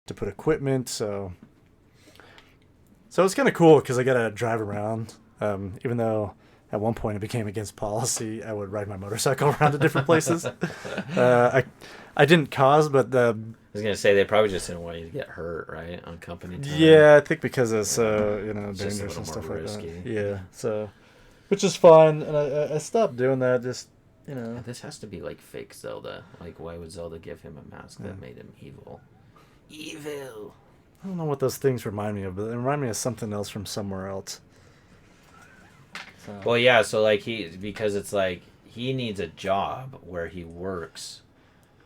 to put equipment. So it's kind of cool because I got to drive around. Even though at one point it became against policy, I would ride my motorcycle around to different places. I didn't cause, but I was gonna say they probably just didn't want you to get hurt, right, on company time. yeah, I think because it's It's just a dangerous little and stuff more like risky. that. Yeah, so which is fine, and I stopped doing that. Just This has to be like fake Zelda. Like, why would Zelda give him a mask that made him evil? Evil. I don't know what those things remind me of, but they remind me of something else from somewhere else. So. Well, yeah. So like because it's like he needs a job where he works,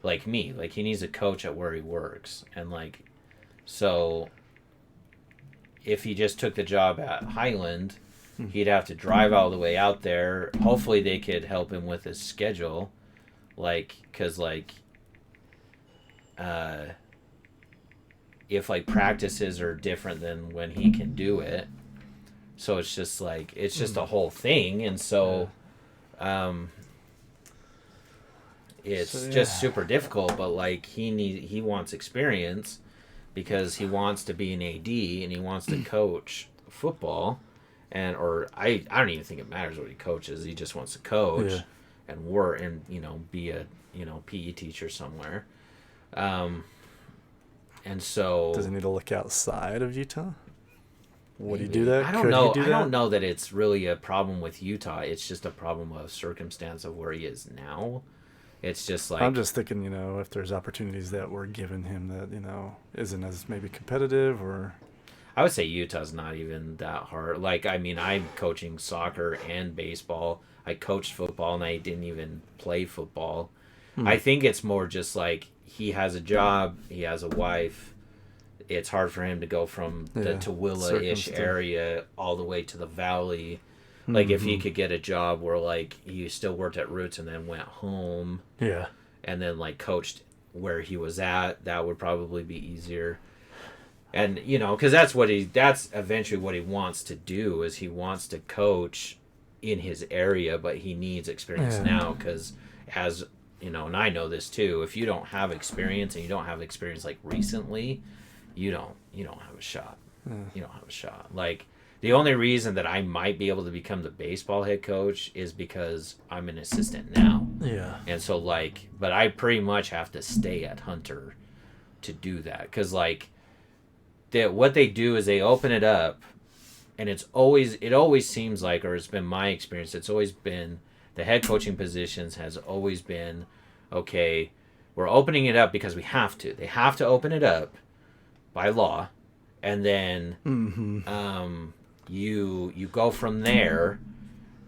like me. Like he needs a coach at where he works, and like, so if he just took the job at Highland, he'd have to drive all the way out there. Hopefully, they could help him with his schedule, like because like. If like practices are different than when he can do it, so it's just like it's just a whole thing, and so it's just super difficult. But like he wants experience because he wants to be an AD and he wants to coach football, and or I don't even think it matters what he coaches. He just wants to coach and work and be a PE teacher somewhere. And so does he need to look outside of Utah? Would he do that? I don't know. I don't know that it's really a problem with Utah. It's just a problem of circumstance of where he is now. It's just like I'm just thinking, if there's opportunities that were given him that isn't as maybe competitive, or I would say Utah's not even that hard. Like I mean, I'm coaching soccer and baseball. I coached football and I didn't even play football. I think it's more just like he has a job, he has a wife. It's hard for him to go from the Tooele-ish area all the way to the valley. Like if he could get a job where like he still worked at Roots and then went home, and then like coached where he was at, that would probably be easier. And because that's eventually what he wants to do is he wants to coach in his area, but he needs experience now because and I know this too. If you don't have experience and you don't have experience like recently, you don't have a shot. You don't have a shot. Like the only reason that I might be able to become the baseball head coach is because I'm an assistant now. Yeah. And so like, but I pretty much have to stay at Hunter to do that because like, what they do is they open it up, and it always seems like, or it's been my experience, it's always been. The head coaching positions has always been, okay, we're opening it up because we have to. They have to open it up by law, and then you go from there,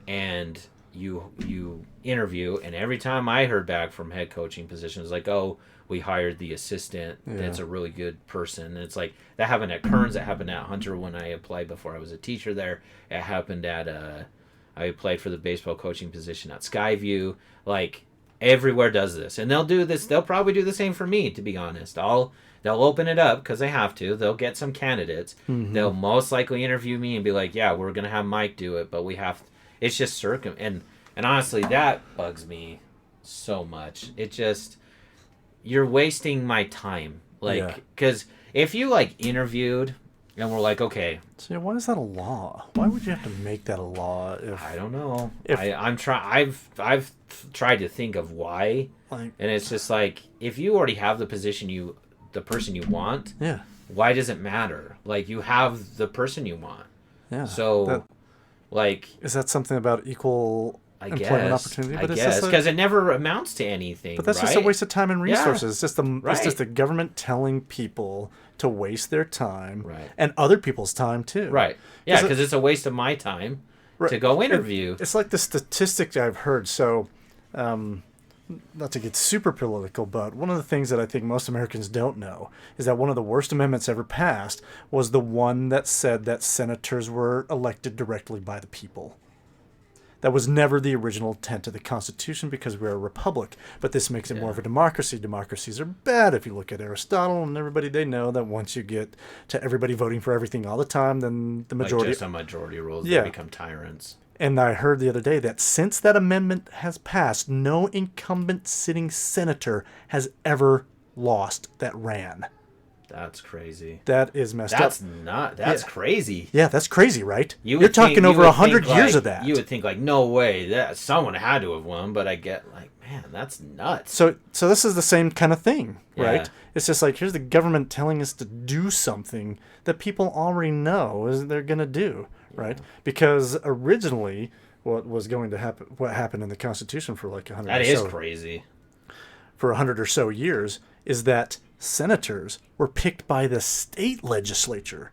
and you interview. And every time I heard back from head coaching positions, like, oh, we hired the assistant. That's a really good person. And it's like that happened at Kearns. That happened at Hunter when I applied before I was a teacher there. It happened at I applied for the baseball coaching position at Skyview. Like everywhere does this, and they'll do this. They'll probably do the same for me. To be honest, they'll open it up because they have to. They'll get some candidates. They'll most likely interview me and be like, "Yeah, we're gonna have Mike do it, but we have." It's just and honestly, that bugs me so much. It just you're wasting my time. Like because if you like interviewed. And we're like, okay. So why is that a law? Why would you have to make that a law? I don't know. I've tried to think of why, and it's just like if you already have the person you want, why does it matter? Like you have the person you want. Yeah. So, is that something about equal employment opportunity? I guess because it never amounts to anything. But that's just a waste of time and resources. It's just the government telling people to waste their time and other people's time too. Right. Yeah, because it's a waste of my time to go interview. It's like the statistic I've heard. So, not to get super political, but one of the things that I think most Americans don't know is that one of the worst amendments ever passed was the one that said that senators were elected directly by the people. That was never the original intent of the Constitution because we're a republic. But this makes it more of a democracy. Democracies are bad. If you look at Aristotle and everybody, they know that once you get to everybody voting for everything all the time, then the majority... Like just a majority rules, they become tyrants. And I heard the other day that since that amendment has passed, no incumbent sitting senator has ever lost that ran. That's crazy. That is messed That's up. not. That's Yeah. crazy. Yeah, that's crazy, right? You You're would think, talking you over would 100 think, years like, of that. You would think like, no way, that someone had to have won. But I get like, man, that's nuts. So this is the same kind of thing, right? Yeah. It's just like, here's the government telling us to do something that people already know is they're going to do, right? Because originally what was going to happen, what happened in the Constitution for like 100 That or is so, crazy. for 100 or so years, is that senators were picked by the state legislature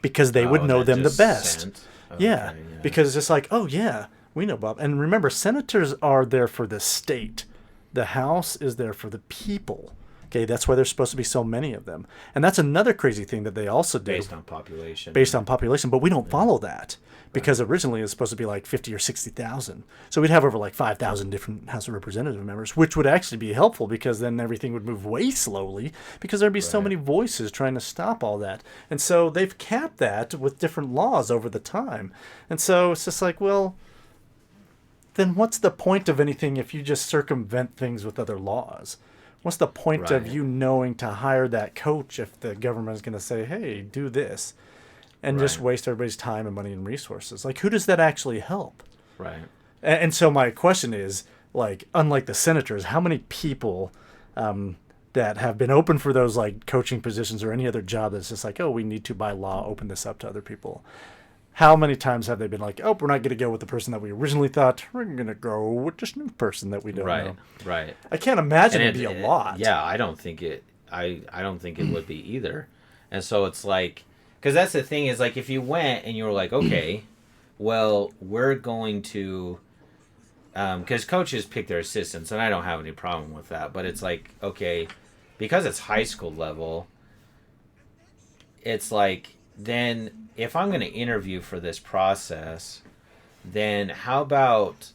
because they would Oh, know that them the just best. sent? Yeah, Okay, yeah. because it's like, oh yeah, we know Bob. And remember, senators are there for the state. The House is there for the people. Okay, that's why there's supposed to be so many of them. And that's another crazy thing that they also do Based on population. based on population, but we don't follow that because originally it was supposed to be like 50 or 60,000. So we'd have over like 5,000 different House of Representative members, which would actually be helpful because then everything would move way slowly because there'd be so Right. many voices trying to stop all that. And so they've capped that with different laws over the time. And so it's just like, well, then what's the point of anything if you just circumvent things with other laws? What's the point of Right. you knowing to hire that coach if the government is going to say, hey, do this? And just Right. waste everybody's time and money and resources. Like, who does that actually help? Right. And so my question is, like, unlike the senators, how many people that have been open for those, like, coaching positions or any other job that's just like, oh, we need to, by law, open this up to other people? How many times have they been like, oh, we're not going to go with the person that we originally thought. We're going to go with this new person that we don't Right. know. Right. I can't imagine And it'd be a lot. Yeah, I don't think it. I don't think it would be either. And so it's like, because that's the thing is like, if you went and you were like, okay, well, we're going to, because coaches pick their assistants, and I don't have any problem with that. But it's like, okay, because it's high school level, it's like, then if I'm going to interview for this process, then how about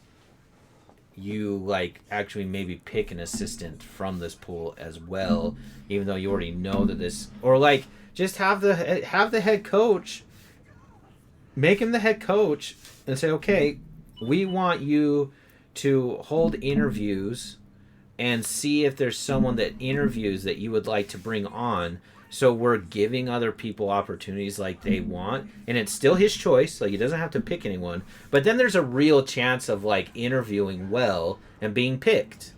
you like actually maybe pick an assistant from this pool as well, even though you already know that this, or like just have the head coach, make him the head coach, and say, okay, we want you to hold interviews and see if there's someone that interviews that you would like to bring on. So we're giving other people opportunities like they want, and it's still his choice. Like, he doesn't have to pick anyone, but then there's a real chance of like interviewing well and being picked.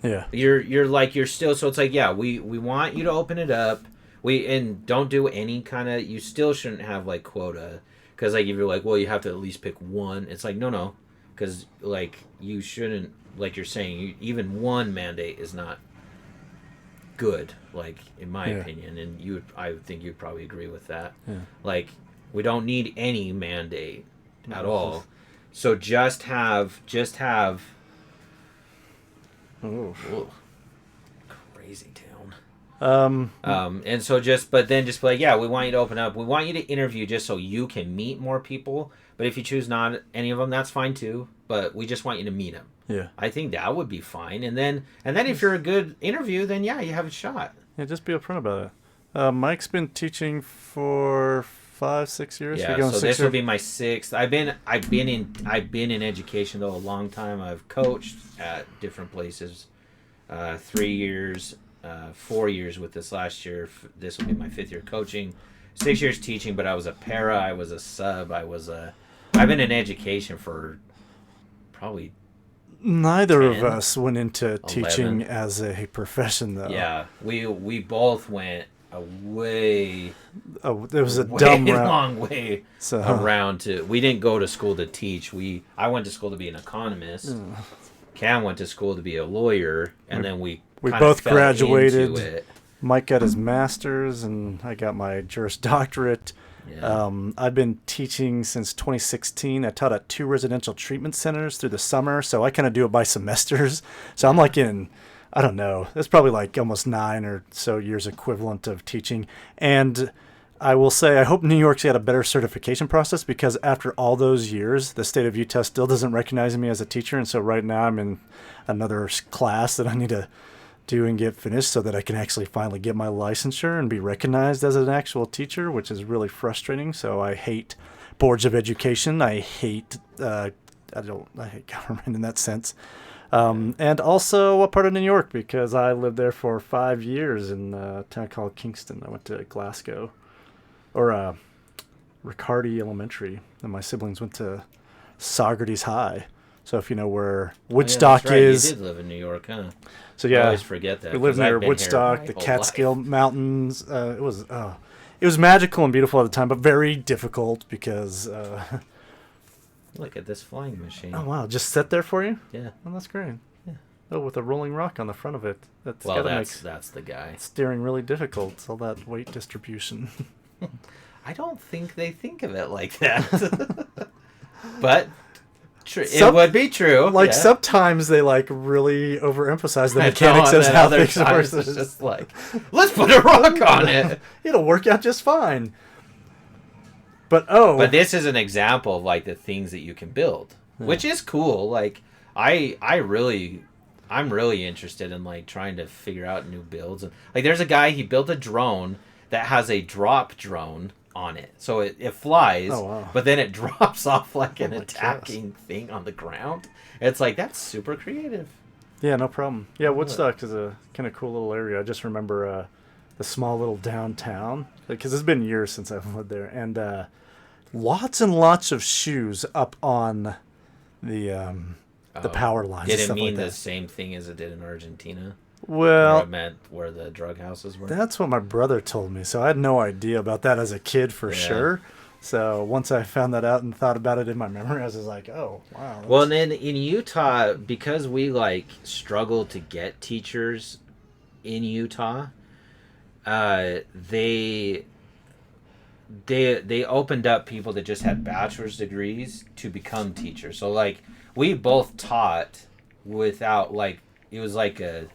Yeah. You're still, so it's like, yeah, we want you to open it up. And don't do any kind of, you still shouldn't have like quota, because like if you're like, well, you have to at least pick one. It's like, no, because like you shouldn't, like you're saying, even one mandate is not good, like in my opinion, and I would think you'd probably agree with that. Yeah. Like, we don't need any mandate at all. So just have Oh. whoa, crazy town. And so but then just be like, yeah, we want you to open up. We want you to interview just so you can meet more people. But if you choose not any of them, that's fine too. But we just want you to meet them. Yeah. I think that would be fine. And then if you're a good interview, then yeah, you have a shot. Yeah, just be upfront about it. Mike's been teaching for 5-6 years. Yeah, so this will be my 6th. I've been in education though a long time. I've coached at different places, 3 years, 4 years with this last year. This will be my 5th year coaching, 6 years teaching. But I was a para, I was a sub, I've been in education for probably. Neither 10, of us went into 11. teaching as a profession, though. Yeah, we both went a way. Oh, there was a way dumb route. long way So, around to. We didn't go to school to teach. I went to school to be an economist. Cam went to school to be a lawyer, and then we kinda both fell graduated. into it. Mike got his master's, and I got my Juris Doctorate. Yeah. I've been teaching since 2016. I taught at 2 residential treatment centers through the summer, so I kind of do it by semesters. So I'm like in, I don't know, that's probably like almost 9 or so years equivalent of teaching. And I will say, I hope New York's got a better certification process, because after all those years, the state of Utah still doesn't recognize me as a teacher. And so right now I'm in another class that I need to do and get finished so that I can actually finally get my licensure and be recognized as an actual teacher, which is really frustrating. So I hate boards of education. I hate I hate government in that sense. And also a part of New York because I lived there for 5 years in a town called Kingston. I went to Glasgow, or Riccardi Elementary, and my siblings went to Saugerties High. So if you know where Oh yeah, that's Woodstock right. You is, did live in New York, huh? so I yeah, always forget that we lived because I've near been here Woodstock, my the whole Catskill life. Mountains. It was magical and beautiful at the time, but very difficult because Look at this flying machine. oh wow, just set there for you. Yeah. Oh, that's great. Yeah. Oh, with a rolling rock on the front of it. That's Well, gotta make that's the guy. steering really difficult. All that weight distribution. I don't think they think of it like that. But it Some- would be true. Like yeah. sometimes they like really overemphasize the I know, mechanics and of then how other things are. times it's just like, let's put a rock on it. It'll work out just fine. But oh, But this is an example of like the things that you can build, which is cool. Like I'm really interested in like trying to figure out new builds. And like there's a guy, he built a drone that has a drop drone on it, so it flies, Oh, wow. but then it drops off like an my attacking thing on the ground. It's like that's super creative. yeah, no problem. Yeah, Woodstock is a kind of cool little area. I just remember the small little downtown because it's been years since I've lived there, and lots and lots of shoes up on the power lines. Did and it stuff mean like the that. same thing as it did in Argentina? Or Well, it meant where the drug houses were? that's what my brother told me, so I had no idea about that as a kid for Yeah. sure. So once I found that out and thought about it in my memory, I was just like, "Oh, wow." Well, and then in Utah, because we like struggle to get teachers in Utah, they opened up people that just had bachelor's degrees to become teachers. So like we both taught without like it was like a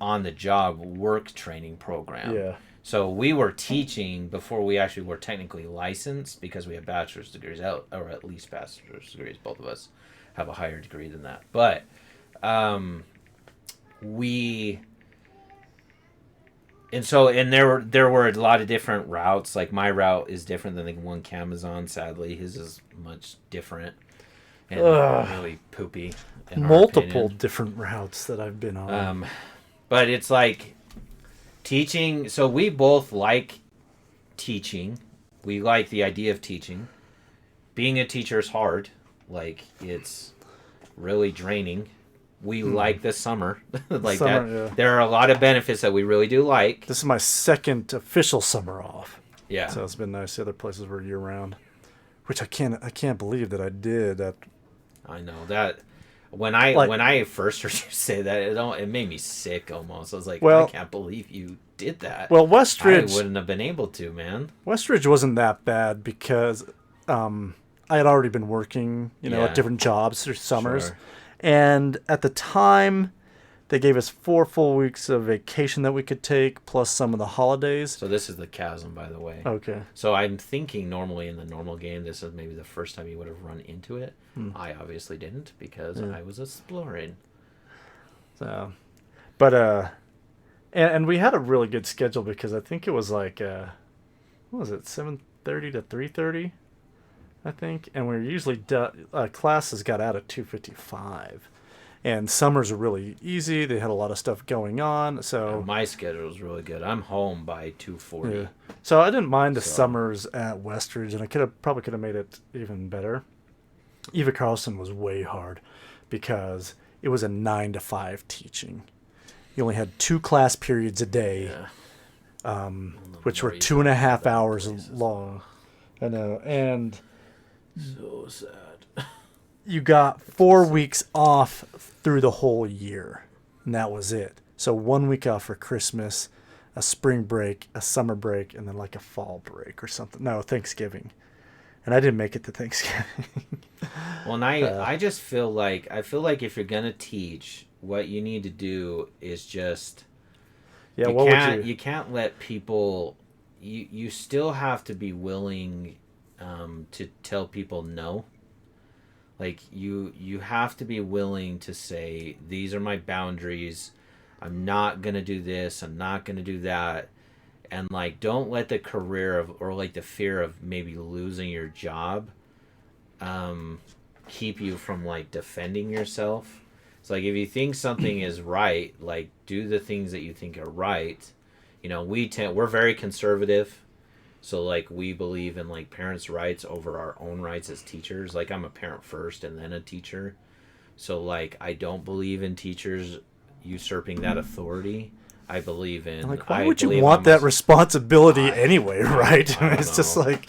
on the job work training program. Yeah. So we were teaching before we actually were technically licensed because we have bachelor's degrees out, or at least bachelor's degrees. Both of us have a higher degree than that. But we and there were a lot of different routes. Like my route is different than the one Camazon. Sadly, his is much different and really poopy. In our Multiple opinion. different routes that I've been on. But it's like teaching. So we both like teaching. We like the idea of teaching. Being a teacher is hard. Like it's really draining. We like the summer. Like Summer, that. yeah. There are a lot of benefits that we really do like. This is my second official summer off. Yeah. So it's been nice. The other places were year round, which I can't believe that I did. I know that when I first heard you say that, it made me sick almost. I was like, Well- I can't believe you did that. Well, I Westridge wouldn't have been able to, man. Westridge wasn't that bad because I had already been working, Yeah. at different jobs through summers. Sure. And at the time, they gave us 4 full weeks of vacation that we could take, plus some of the holidays. So this is the chasm, by the way. Okay. So I'm thinking normally in the normal game, this is maybe the first time you would have run into it. I obviously didn't because I was exploring. So, but and we had a really good schedule because I think it was like what was it, 7:30 to 3:30, I think, and we were usually classes got out at 2:55, and summers are really easy. They had a lot of stuff going on, so My schedule was really good. I'm home by 2:40. yeah. So I didn't mind the So- summers at Westridge, and I probably could have made it even better. Eva Carlson was way hard because it was a 9 to 5 teaching. You only had 2 class periods a day, Yeah. which were more you 2.5 talk about hours places. long. I know, and So sad. you got 4 weeks off through the whole year, and that was it. So 1 week off for Christmas, a spring break, a summer break, and then like a fall break or something. No, Thanksgiving. And I didn't make it to Thanksgiving. Well, and I just feel like if you're gonna teach, what you need to do is just Yeah, you what can't would you? you can't let people. You still have to be willing to tell people no. Like you have to be willing to say, these are my boundaries. I'm not gonna do this. I'm not gonna do that. And like, don't let the career of or like the fear of maybe losing your job keep you from like defending yourself. It's like if you think something is right, like do the things that you think are right. You know, we're very conservative. So like we believe in like parents' rights over our own rights as teachers. Like I'm a parent first and then a teacher. So like I don't believe in teachers usurping that authority. Like, why I would you believe want I'm a, that responsibility I anyway, right? I don't It's just know. like,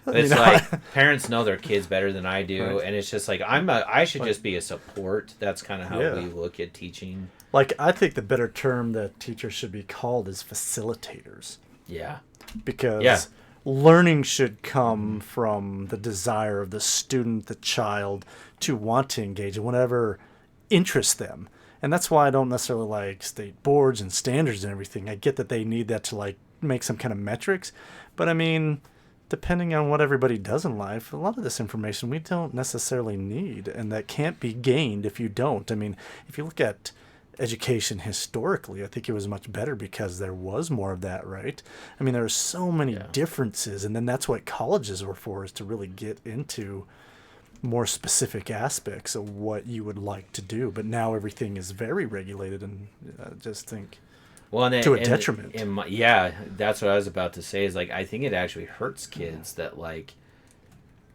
It's like parents know their kids better than I do, right? and it's just like I should Like, just be a support. That's kind of how we yeah. look at teaching. Like, I think the better term that teachers should be called is facilitators, Yeah. Yeah. because learning should come from the desire of the student, the child, to want to engage in whatever interests them. And that's why I don't necessarily like state boards and standards and everything. I get that they need that to like make some kind of metrics, but I mean, depending on what everybody does in life, a lot of this information we don't necessarily need, and that can't be gained if you don't. I mean, if you look at education historically, I think it was much better because there was more of that, right? I mean, there are so many Yeah. differences, and then that's what colleges were for, is to really get into more specific aspects of what you would like to do. But now everything is very regulated, and I just think Well, to a detriment. yeah, that's what I was about to say. Is like I think it actually hurts kids that like.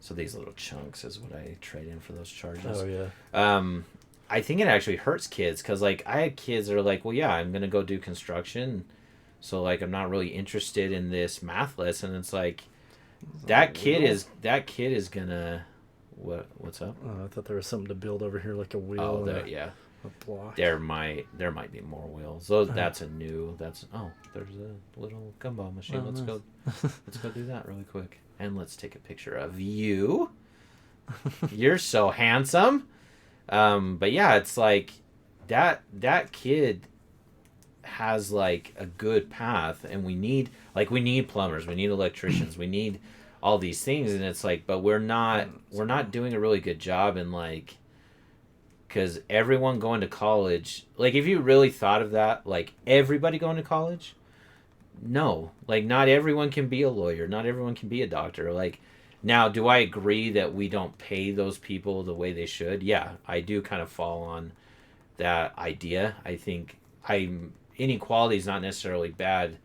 So these little chunks is what I trade in for those charges. Oh yeah. I think it actually hurts kids because like I had kids that are like, well, yeah, I'm gonna go do construction, so like I'm not really interested in this math lesson. It's like that kid is gonna what's up? I thought there was something to build over here, like a wheel Oh, and there, yeah. a block. There might be more wheels. Those that's a new. That's there's a little gumball machine. Oh, Let's nice. go. Let's go do that really quick, and let's take a picture of you. You're so handsome. But yeah, it's like that kid has like a good path, and we need plumbers, we need electricians, we need all these things, and it's like, but we're not doing a really good job in like, because everyone going to college, like if you really thought of that, like everybody going to college, no, like not everyone can be a lawyer, not everyone can be a doctor, like. Now, do I agree that we don't pay those people the way they should? Yeah, I do kind of fall on that idea. I think inequality is not necessarily bad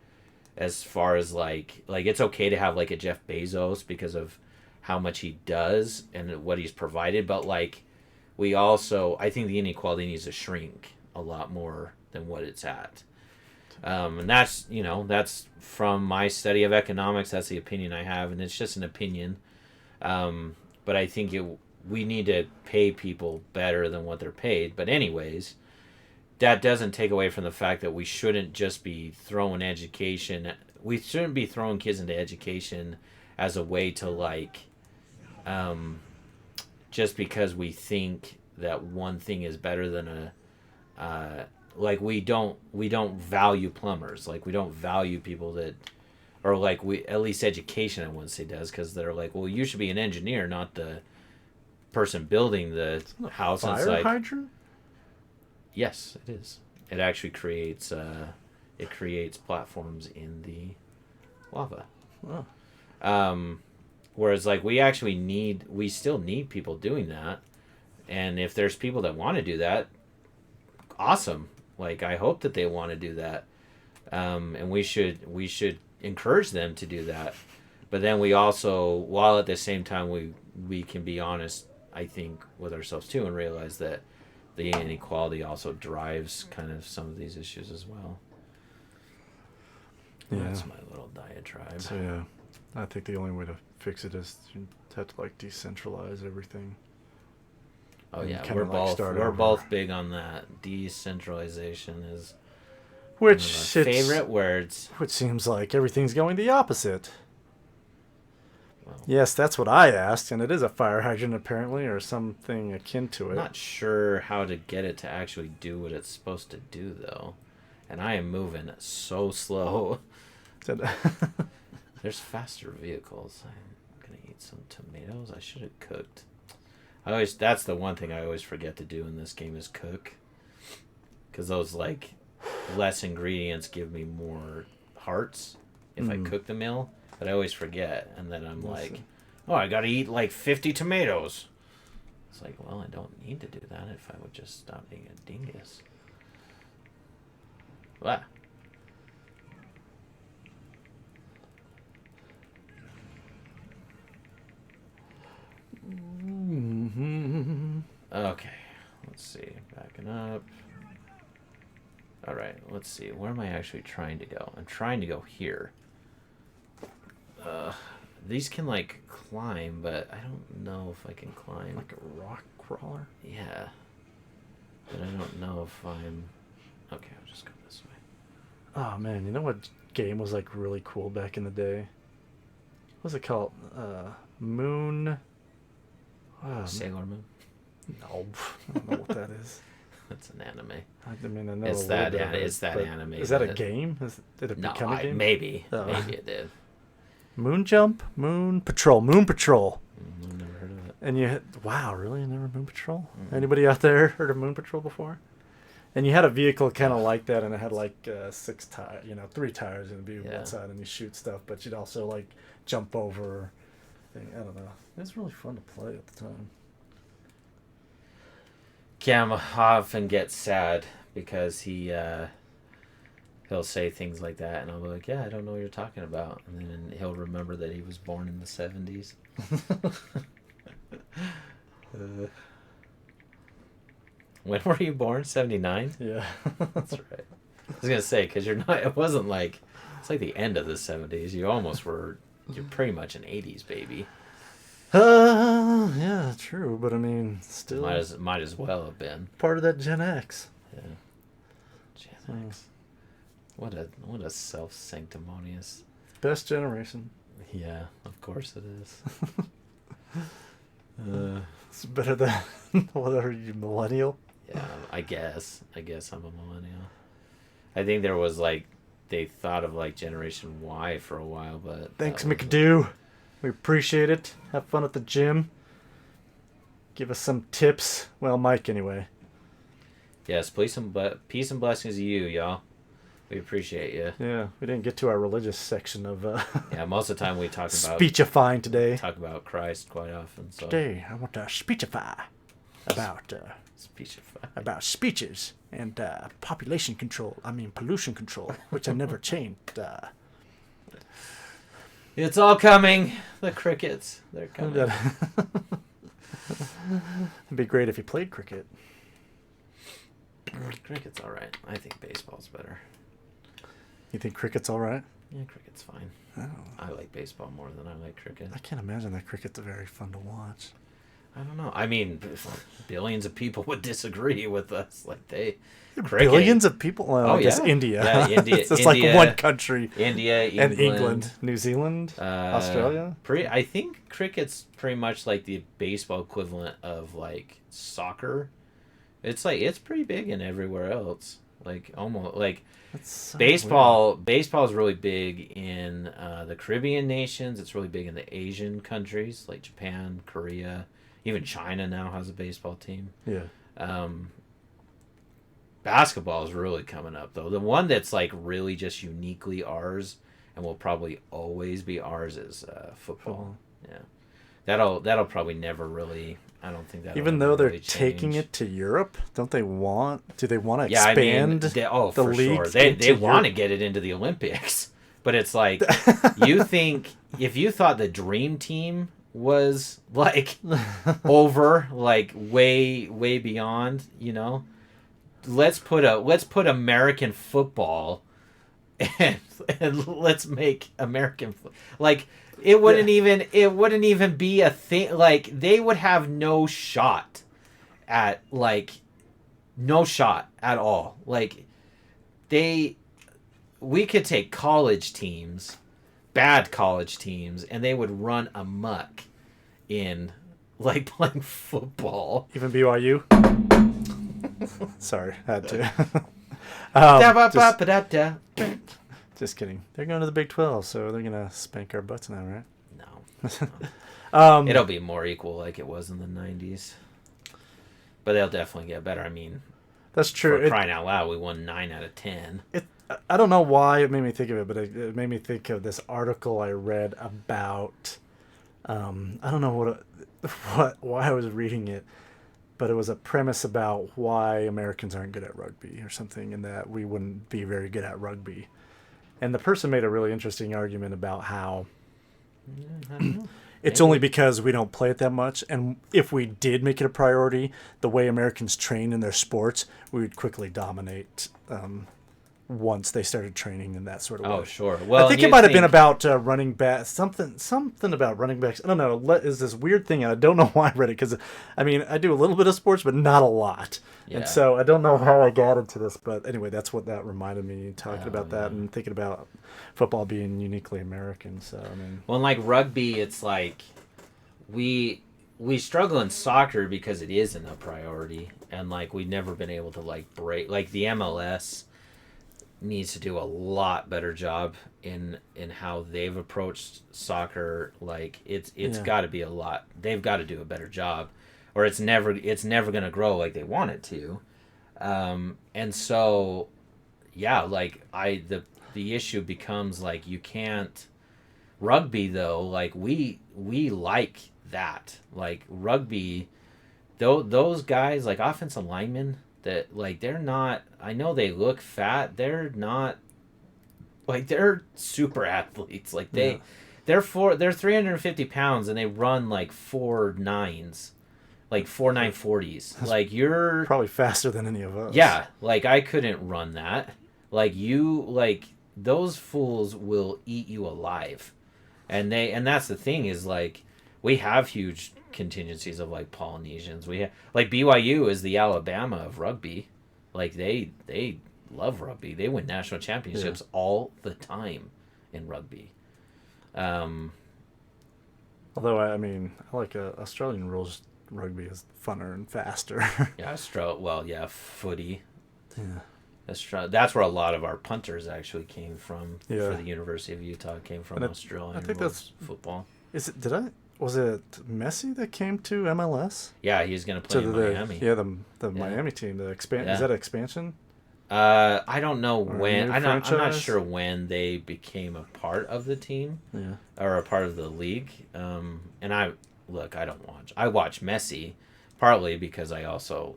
as far as like it's okay to have like a Jeff Bezos because of how much he does and what he's provided, but like we also I think the inequality needs to shrink a lot more than what it's at. And that's from my study of economics. That's the opinion I have, and it's just an opinion. But I think we need to pay people better than what they're paid. But anyways, that doesn't take away from the fact that we shouldn't just be throwing education. We shouldn't be throwing kids into education as a way to like, just because we think that one thing is better than like we don't value plumbers, like we don't value people that, or like we at least education I wouldn't say does, because they're like, well, you should be an engineer, not the person building the house. And it's Fire like, hydrant? yes, it is. It actually creates platforms in the lava. Oh. Whereas like we still need people doing that, and if there's people that want to do that, awesome. Like I hope that they want to do that, and we should encourage them to do that. But then we also, while at the same time we can be honest, I think, with ourselves too, and realize that the inequality also drives kind of some of these issues as well. Yeah. That's my little diatribe. So yeah, I think the only way to fix it is you have to like decentralize everything. Oh and yeah, kinda, like, start we're over. both big on that. Decentralization is Which one of our favorite words. Which seems like everything's going the opposite. Well, Yes, that's what I asked, and it is a fire hydrant apparently, or something akin to I'm it. not sure how to get it to actually do what it's supposed to do though, and I am moving so slow. There's faster vehicles. I'm gonna eat some tomatoes. I should have cooked. That's the one thing I always forget to do in this game is cook, because those like less ingredients give me more hearts if I cook the meal, but I always forget, and then I'm like, oh, I gotta eat like 50 tomatoes. It's like, well, I don't need to do that if I would just stop being a dingus. What? Okay, let's see. Backing up. All right, let's see. Where am I actually trying to go? I'm trying to go here. These can like climb, but I don't know if I can climb. Like a rock crawler? Yeah. But I don't know if I'm... Okay, I'll just go this way. Oh man, you know what game was like really cool back in the day? What's it called? Moon. Sailor Moon? No, I don't know what that is. That's an anime. I mean, I know It's a that. little bit of it, It's that but anime. Is that a game? Did it No, become a game? maybe. Oh. Maybe it did. Moon Jump, Moon Patrol, Moon Patrol. I've never heard of it. And you had, wow, really? Never Moon Patrol? Mm-mm. Anybody out there heard of Moon Patrol before? And you had a vehicle kind of like that, and it had like 6 tires, 3 tires, and it'd be Yeah. one side, and you shoot stuff, but you'd also like jump over. I don't know. It was really fun to play at the time. Cam often gets sad because he'll say things like that, and I'll be like, "Yeah, I don't know what you're talking about," and then he'll remember that he was born in the 70s. When were you born? 79? Yeah. That's right. I was gonna say, because you're not. It wasn't like it's like the end of the 70s. You almost were. You're pretty much an 80s baby. Yeah, true, but I mean, still Might as well have been. part of that Gen X. Yeah. Gen X. What a self-sanctimonious. Best generation. Yeah, of course it is. It's better than what are you, millennial? Yeah, I guess I'm a millennial. I think there was like they thought of like Generation Y for a while, but Thanks, that wasn't- McDo. We appreciate it. Have fun at the gym. Give us some tips. Well, Mike, anyway. Yes, peace and blessings to you, y'all. We appreciate you. Yeah, we didn't get to our religious section of Yeah, most of the time we talk about speechifying today. Christ quite often. So Today, I want to speechify about speechify. about speeches and population control. I mean, pollution control, which I never changed. It's all coming. The crickets, they're coming. It'd be great if you played cricket. Cricket's all right. I think baseball's better. You think cricket's all right? Yeah, cricket's fine. Oh, I like baseball more than I like cricket. I can't imagine that cricket's very fun to watch. I don't know. I mean, billions of people would disagree with us. Like Billions of people? Well, I guess yeah. India. Yeah, India. It's like one country. India, And England. New Zealand? Australia? I think cricket's pretty much like the baseball equivalent of like soccer. It's pretty big in everywhere else. Like almost like That's so baseball. Baseball is really big in the Caribbean nations. It's really big in the Asian countries like Japan, Korea. Even China now has a baseball team. weird. Yeah. Basketball is really coming up though. The one that's like really just uniquely ours and will probably always be ours is football. Yeah, that'll probably never really. I don't think that Even though they're really taking change. it to Europe, don't they want? Do they want to Yeah, I expand mean, the for league? sure. They into want to Europe? get it into the Olympics, but it's like you think if you thought the dream team was like over, like way beyond, let's put American football and let's make American like it wouldn't even be a thing. Like they would have no shot at all. Like we could take college teams, bad college teams, and they would run amok in like playing football. Even BYU? Sorry, had to. Just kidding. They're going to the Big 12, so they're going to spank our butts now, right? No. It'll be more equal like it was in the 90s. But they'll definitely get better. I mean, That's true. for crying out loud, we won 9 out of 10. I don't know why it made me think of it, but it made me think of this article I read about I don't know why I was reading it, but it was a premise about why Americans aren't good at rugby or something, and that we wouldn't be very good at rugby. And the person made a really interesting argument about how I don't know. it's only Maybe. because we don't play it that much, and if we did make it a priority, the way Americans train in their sports, we would quickly dominate once they started training in that sort of Oh, way. sure. I Well, and think it you might have been think, about running back, something about running backs. I don't know. Is this weird thing, and I don't know why I read it because, I mean, I do a little bit of sports, but not a lot, and yeah. so I don't know how I got into this. But anyway, that's what that reminded me talking Oh, about yeah. that and thinking about football being uniquely American. So I mean, Well, like rugby, it's like we we struggle in soccer because it isn't a priority, and like we've never been able to like break. Like the MLS needs to do a lot better job in how they've approached soccer. Like it's yeah, got to be a lot. They've got to do a better job, or it's never gonna grow like they want it to. And so yeah, like the issue becomes like you can't rugby though. Like we like that. Like rugby, though those guys like offensive linemen that like they're not. I know they look fat. They're not like they're super athletes. Like yeah. they're 350 pounds and they run like 4.9s, like 4.940s. That's Like you're probably faster than any of us. yeah. Like I couldn't run that. Like those fools will eat you alive, and that's the thing is like we have huge contingencies of like Polynesians. We have like BYU is the Alabama of rugby. Like they love rugby. They win national Yeah. championships all the time in rugby. Um, Although I mean, I like Australian rules rugby is funner and faster. yeah, well, yeah, footy. yeah. That's where a lot of our punters actually came from for Yeah. the University of Utah. Came from And I Australian think that's rules football. is it. Did I was it Messi that came to MLS Yeah, he's gonna to play in the Miami. yeah the Yeah, Miami team the expand is yeah. that expansion I don't know or a when. new I'm not franchise? sure when they became a part of the team Yeah. or a part of the league. And I look, I don't watch. I watch Messi, partly because I also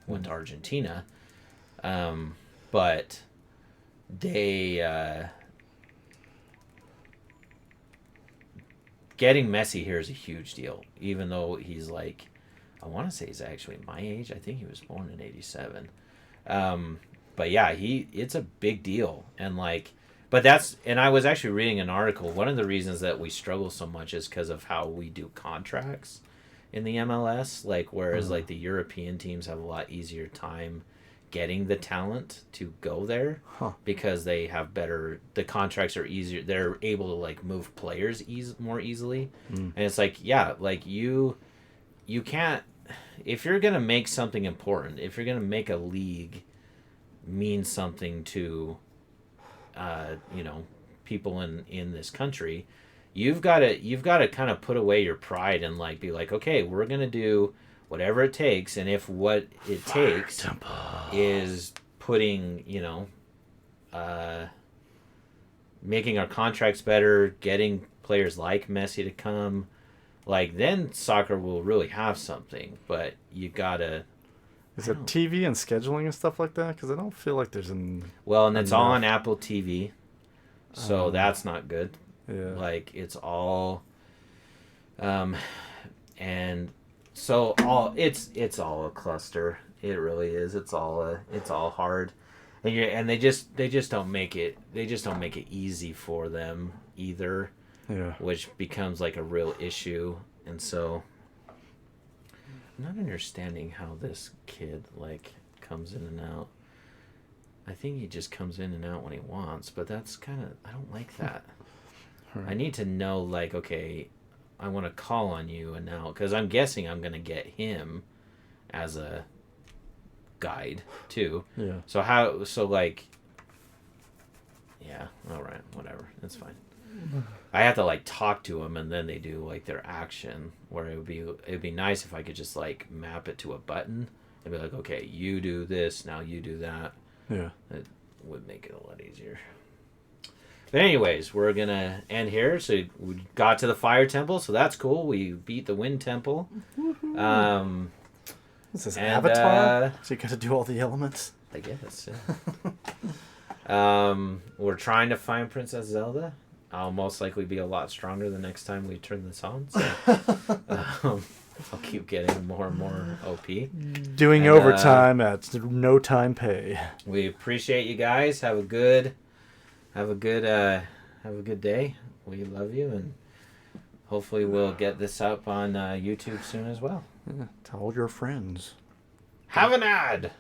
went to Mm. Argentina. Um, but they getting Messi here is a huge deal, even though he's like, I want to say he's actually my age. I think he was born in '87. Um, but yeah, it's a big deal, and like, but that's and I was actually reading an article. One of the reasons that we struggle so much is because of how we do contracts in the MLS. Like, whereas Uh, like the European teams have a lot easier time getting the talent to go there huh. because they have better. The contracts are easier. They're able to like move players more easily, Mm. and it's like yeah, like you can't if you're gonna make something important, if you're gonna make a league mean something to you know people in this country, you've got to kind of put away your pride and like be like, okay, we're gonna do whatever it takes, and if what it Fire takes temple. is putting uh, making our contracts better, getting players like Messi to come, like then soccer will really have something. But you gotta, Is I it don't. TV and scheduling and stuff like that? Because I don't feel like there's Well, and it's all on enough. Apple TV, so Uh, that's not good. yeah. Like it's all, um, and so it's all a cluster. It really is. It's all hard, and they just don't make it. They just don't make it easy for them either, Yeah. which becomes like a real issue. And so I'm not understanding how this kid like comes in and out. I think he just comes in and out when he wants, but that's kind of I don't like that. I Right. need to know like okay, I want to call on you and now because I'm guessing I'm gonna get him as a guide too. Yeah. So like yeah, all right, whatever, it's fine. I have to like talk to them and then they do like their action where it'd be nice if I could just like map it to a button and be like, okay, you do this, now you do that. Yeah. It would make it a lot easier. But anyways, we're gonna end here. So we got to the fire temple, so that's cool. We beat the wind temple. This is And, Avatar. So you got to do all the elements. I guess. We're trying to find Princess Zelda. I'll most likely be a lot stronger the next time we turn this on. So I'll keep getting more and more OP. Doing overtime at no time pay. We appreciate you guys. Have a good day. We love you, and hopefully we'll get this up on YouTube soon as well. Yeah, tell all your friends. Have an ad.